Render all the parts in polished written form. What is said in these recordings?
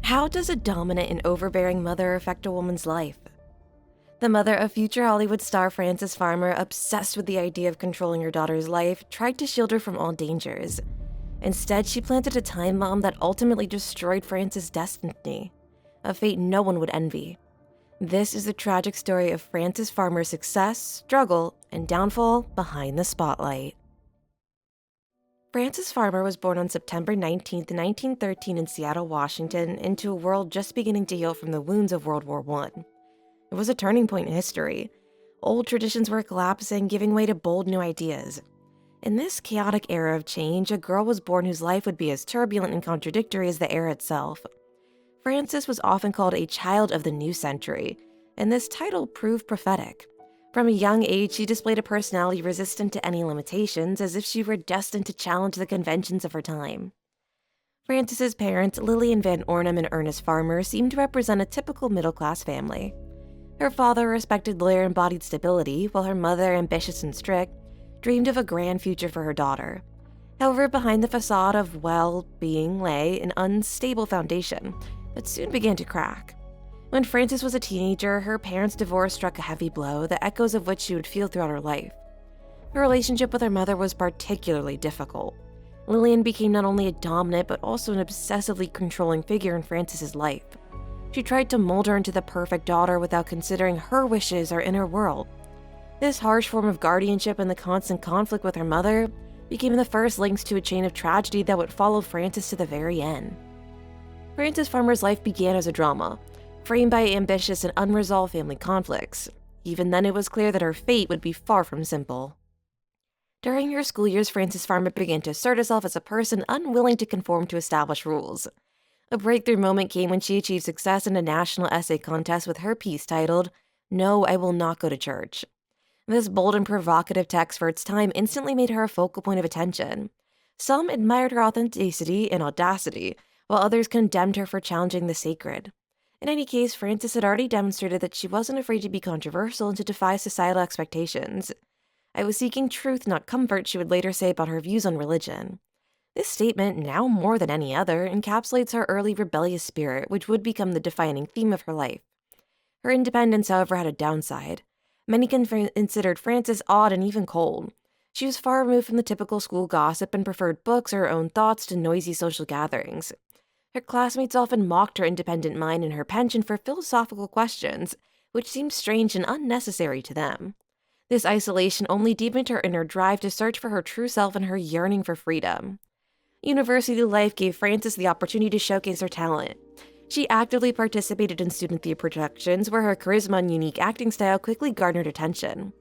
How does a dominant and overbearing mother affect a woman's life? The mother of future Hollywood star Frances Farmer, obsessed with the idea of controlling her daughter's life, tried to shield her from all dangers. Instead, she planted a time bomb that ultimately destroyed Frances' destiny, a fate no one would envy. This is the tragic story of Frances Farmer's success, struggle, and downfall behind the spotlight. Frances Farmer was born on September 19, 1913 in Seattle, Washington, into a world just beginning to heal from the wounds of World War I. It was a turning point in history. Old traditions were collapsing, giving way to bold new ideas. In this chaotic era of change, a girl was born whose life would be as turbulent and contradictory as the era itself. Frances was often called a child of the new century, and this title proved prophetic. From a young age, she displayed a personality resistant to any limitations, as if she were destined to challenge the conventions of her time. Frances's parents, Lillian Van Ornum and Ernest Farmer, seemed to represent a typical middle-class family. Her father, a respected lawyer, embodied stability, while her mother, ambitious and strict, dreamed of a grand future for her daughter. However, behind the facade of well-being lay an unstable foundation that soon began to crack. When Frances was a teenager, her parents' divorce struck a heavy blow, the echoes of which she would feel throughout her life. Her relationship with her mother was particularly difficult. Lillian became not only a dominant but also an obsessively controlling figure in Frances's life. She tried to mold her into the perfect daughter without considering her wishes or inner world. This harsh form of guardianship and the constant conflict with her mother became the first links to a chain of tragedy that would follow Frances to the very end. Frances Farmer's life began as a drama, framed by ambitious and unresolved family conflicts. Even then, it was clear that her fate would be far from simple. During her school years, Frances Farmer began to assert herself as a person unwilling to conform to established rules. A breakthrough moment came when she achieved success in a national essay contest with her piece titled, "No, I Will Not Go to Church." This bold and provocative text for its time instantly made her a focal point of attention. Some admired her authenticity and audacity, while others condemned her for challenging the sacred. In any case, Frances had already demonstrated that she wasn't afraid to be controversial and to defy societal expectations. "I was seeking truth, not comfort," she would later say about her views on religion. This statement, now more than any other, encapsulates her early rebellious spirit, which would become the defining theme of her life. Her independence, however, had a downside. Many considered Frances odd and even cold. She was far removed from the typical school gossip and preferred books or her own thoughts to noisy social gatherings. Her classmates often mocked her independent mind and her penchant for philosophical questions, which seemed strange and unnecessary to them. This isolation only deepened her inner drive to search for her true self and her yearning for freedom. University life gave Frances the opportunity to showcase her talent. She actively participated in student theater productions, where her charisma and unique acting style quickly garnered attention.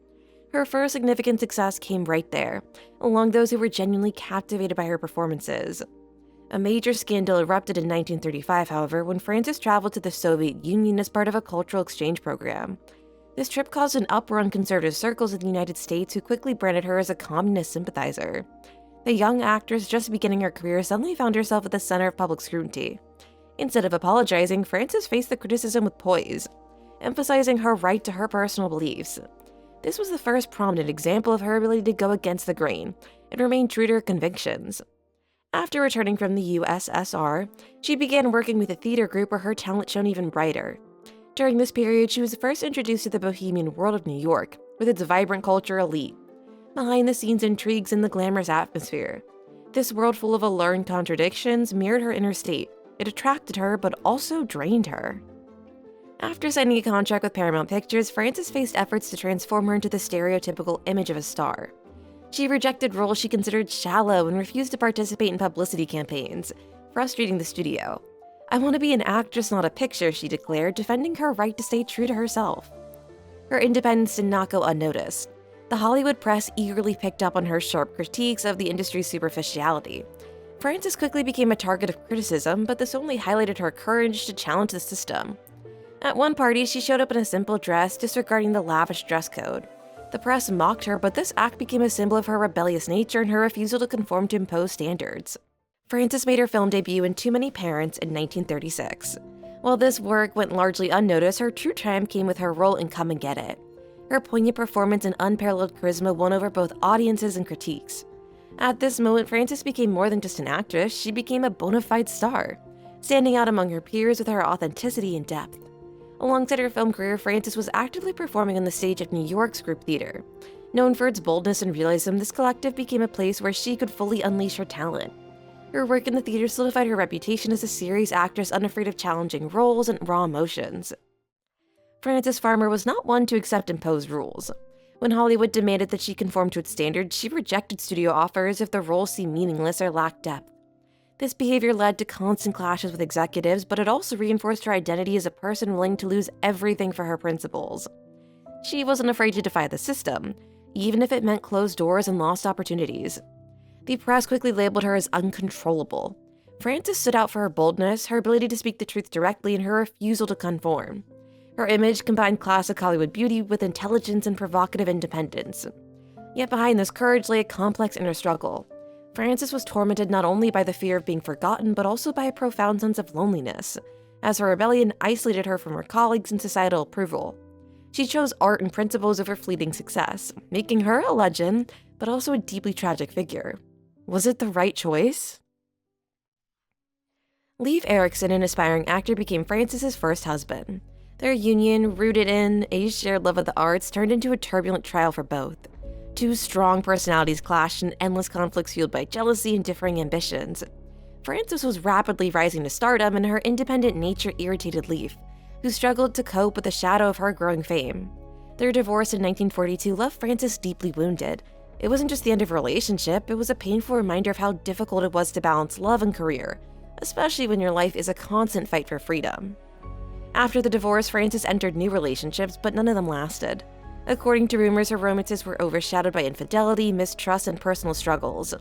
Her first significant success came right there, among those who were genuinely captivated by her performances. A major scandal erupted in 1935, however, when Frances traveled to the Soviet Union as part of a cultural exchange program. This trip caused an uproar in conservative circles in the United States, who quickly branded her as a communist sympathizer. The young actress, just beginning her career, suddenly found herself at the center of public scrutiny. Instead of apologizing, Frances faced the criticism with poise, emphasizing her right to her personal beliefs. This was the first prominent example of her ability to go against the grain and remain true to her convictions. After returning from the USSR, she began working with a theater group where her talent shone even brighter. During this period, she was first introduced to the bohemian world of New York, with its vibrant culture elite, behind-the-scenes intrigues, and the glamorous atmosphere. This world full of alluring contradictions mirrored her inner state. It attracted her, but also drained her. After signing a contract with Paramount Pictures, Frances faced efforts to transform her into the stereotypical image of a star. She rejected roles she considered shallow and refused to participate in publicity campaigns, frustrating the studio. "I want to be an actress, not a picture," she declared, defending her right to stay true to herself. Her independence did not go unnoticed. The Hollywood press eagerly picked up on her sharp critiques of the industry's superficiality. Frances quickly became a target of criticism, but this only highlighted her courage to challenge the system. At one party, she showed up in a simple dress, disregarding the lavish dress code. The press mocked her, but this act became a symbol of her rebellious nature and her refusal to conform to imposed standards. Frances made her film debut in Too Many Parents in 1936. While this work went largely unnoticed, her true triumph came with her role in Come and Get It. Her poignant performance and unparalleled charisma won over both audiences and critiques. At this moment, Frances became more than just an actress, she became a bona fide star. standing out among her peers with her authenticity and depth. Alongside her film career, Frances was actively performing on the stage at New York's Group Theater. Known for its boldness and realism, this collective became a place where she could fully unleash her talent. Her work in the theater solidified her reputation as a serious actress unafraid of challenging roles and raw emotions. Frances Farmer was not one to accept imposed rules. When Hollywood demanded that she conform to its standards, she rejected studio offers if the roles seemed meaningless or lacked depth. This behavior led to constant clashes with executives, but it also reinforced her identity as a person willing to lose everything for her principles. She wasn't afraid to defy the system, even if it meant closed doors and lost opportunities. The press quickly labeled her as uncontrollable. Frances stood out for her boldness, her ability to speak the truth directly, and her refusal to conform. Her image combined classic Hollywood beauty with intelligence and provocative independence. Yet behind this courage lay a complex inner struggle. Frances was tormented not only by the fear of being forgotten, but also by a profound sense of loneliness, as her rebellion isolated her from her colleagues and societal approval. She chose art and principles over fleeting success, making her a legend, but also a deeply tragic figure. Was it the right choice? Leif Erikson, an aspiring actor, became Frances's first husband. Their union, rooted in a shared love of the arts, turned into a turbulent trial for both. Two strong personalities clashed in endless conflicts fueled by jealousy and differing ambitions. Frances was rapidly rising to stardom, and her independent nature irritated Leif, who struggled to cope with the shadow of her growing fame. Their divorce in 1942 left Frances deeply wounded. It wasn't just the end of a relationship, it was a painful reminder of how difficult it was to balance love and career, especially when your life is a constant fight for freedom. After the divorce, Frances entered new relationships, but none of them lasted. According to rumors, her romances were overshadowed by infidelity, mistrust, and personal struggles.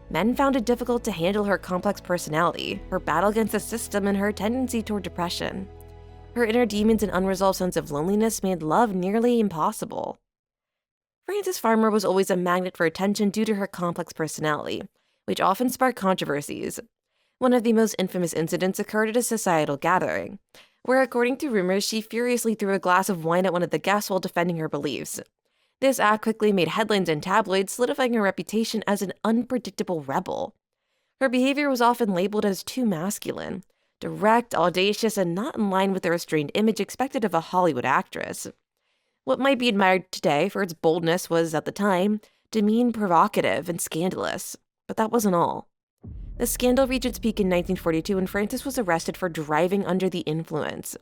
Men found it difficult to handle her complex personality, her battle against the system, and her tendency toward depression. Her inner demons and unresolved sense of loneliness made love nearly impossible. Frances Farmer was always a magnet for attention due to her complex personality, which often sparked controversies. One of the most infamous incidents occurred at a societal gathering, where, according to rumors, she furiously threw a glass of wine at one of the guests while defending her beliefs. This act quickly made headlines in tabloids, solidifying her reputation as an unpredictable rebel. Her behavior was often labeled as too masculine, direct, audacious, and not in line with the restrained image expected of a Hollywood actress. What might be admired today for its boldness was, at the time, demeaned, provocative, and scandalous. But that wasn't all. The scandal reached its peak in 1942 when Frances was arrested for driving under the influence.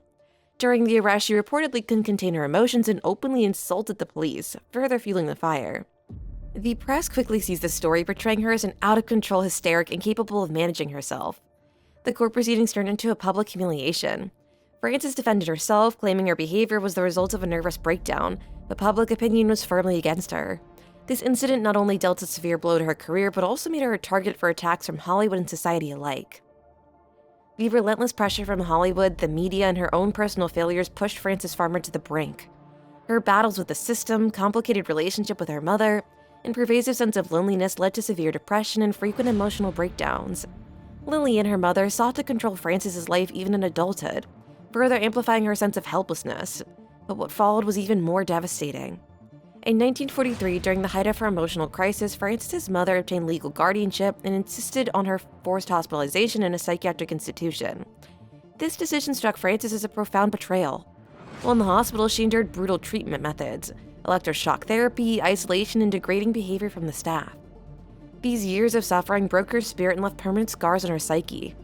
During the arrest, she reportedly couldn't contain her emotions and openly insulted the police, further fueling the fire. The press quickly seized the story, portraying her as an out-of-control hysteric incapable of managing herself. The court proceedings turned into a public humiliation. Frances defended herself, claiming her behavior was the result of a nervous breakdown, but public opinion was firmly against her. This incident not only dealt a severe blow to her career, but also made her a target for attacks from Hollywood and society alike. The relentless pressure from Hollywood, the media, and her own personal failures pushed Frances Farmer to the brink. Her battles with the system, complicated relationship with her mother, and pervasive sense of loneliness led to severe depression and frequent emotional breakdowns. Lily and her mother sought to control Frances's life even in adulthood, further amplifying her sense of helplessness. But what followed was even more devastating. In 1943, during the height of her emotional crisis, Frances's mother obtained legal guardianship and insisted on her forced hospitalization in a psychiatric institution. This decision struck Frances as a profound betrayal. While in the hospital, she endured brutal treatment methods, electroshock therapy, isolation, and degrading behavior from the staff. These years of suffering broke her spirit and left permanent scars on her psyche.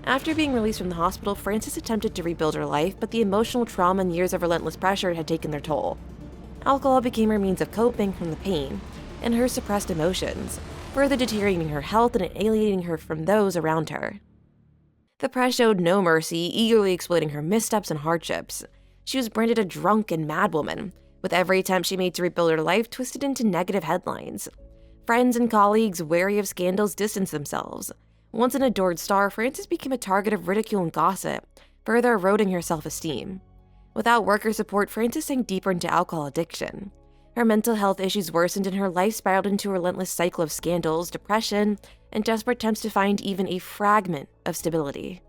After being released from the hospital, Frances attempted to rebuild her life, but the emotional trauma and years of relentless pressure had taken their toll. Alcohol became her means of coping from the pain and her suppressed emotions, further deteriorating her health and alienating her from those around her. The press showed no mercy, eagerly exploiting her missteps and hardships. She was branded a drunk and mad woman, with every attempt she made to rebuild her life twisted into negative headlines. Friends and colleagues, wary of scandals, distanced themselves. Once an adored star, Frances became a target of ridicule and gossip, further eroding her self-esteem. Without worker support, Frances sank deeper into alcohol addiction. Her mental health issues worsened and her life spiraled into a relentless cycle of scandals, depression, and desperate attempts to find even a fragment of stability.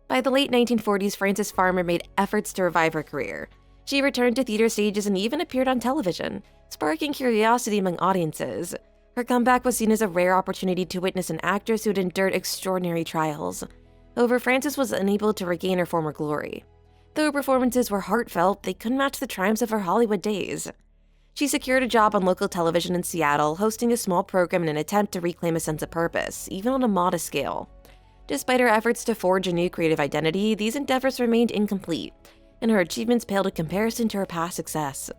By the late 1940s, Frances Farmer made efforts to revive her career. She returned to theater stages and even appeared on television, sparking curiosity among audiences. Her comeback was seen as a rare opportunity to witness an actress who had endured extraordinary trials. However, Frances was unable to regain her former glory. Though her performances were heartfelt, they couldn't match the triumphs of her Hollywood days. She secured a job on local television in Seattle, hosting a small program in an attempt to reclaim a sense of purpose, even on a modest scale. Despite her efforts to forge a new creative identity, these endeavors remained incomplete, and her achievements paled in comparison to her past success.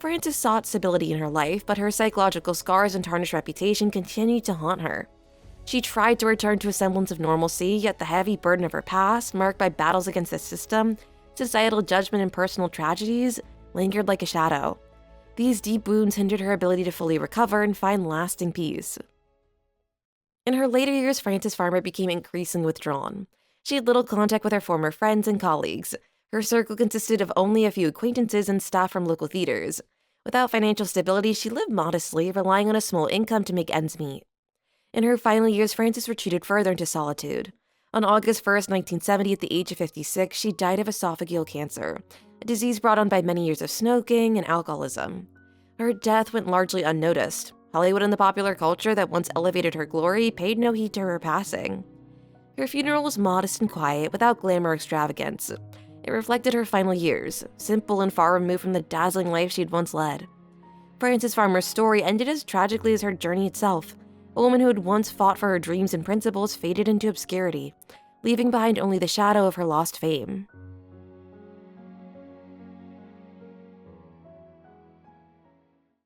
Frances sought stability in her life, but her psychological scars and tarnished reputation continued to haunt her. She tried to return to a semblance of normalcy, yet the heavy burden of her past, marked by battles against the system, societal judgment, and personal tragedies, lingered like a shadow. These deep wounds hindered her ability to fully recover and find lasting peace. In her later years, Frances Farmer became increasingly withdrawn. She had little contact with her former friends and colleagues. Her circle consisted of only a few acquaintances and staff from local theaters. Without financial stability, she lived modestly, relying on a small income to make ends meet. In her final years, Frances retreated further into solitude. On August 1st, 1970, at the age of 56, she died of esophageal cancer, a disease brought on by many years of smoking and alcoholism. Her death went largely unnoticed. Hollywood and the popular culture that once elevated her glory paid no heed to her passing. Her funeral was modest and quiet, without glamour or extravagance. It reflected her final years, simple and far removed from the dazzling life she'd once led. Frances Farmer's story ended as tragically as her journey itself. A woman who had once fought for her dreams and principles faded into obscurity, leaving behind only the shadow of her lost fame.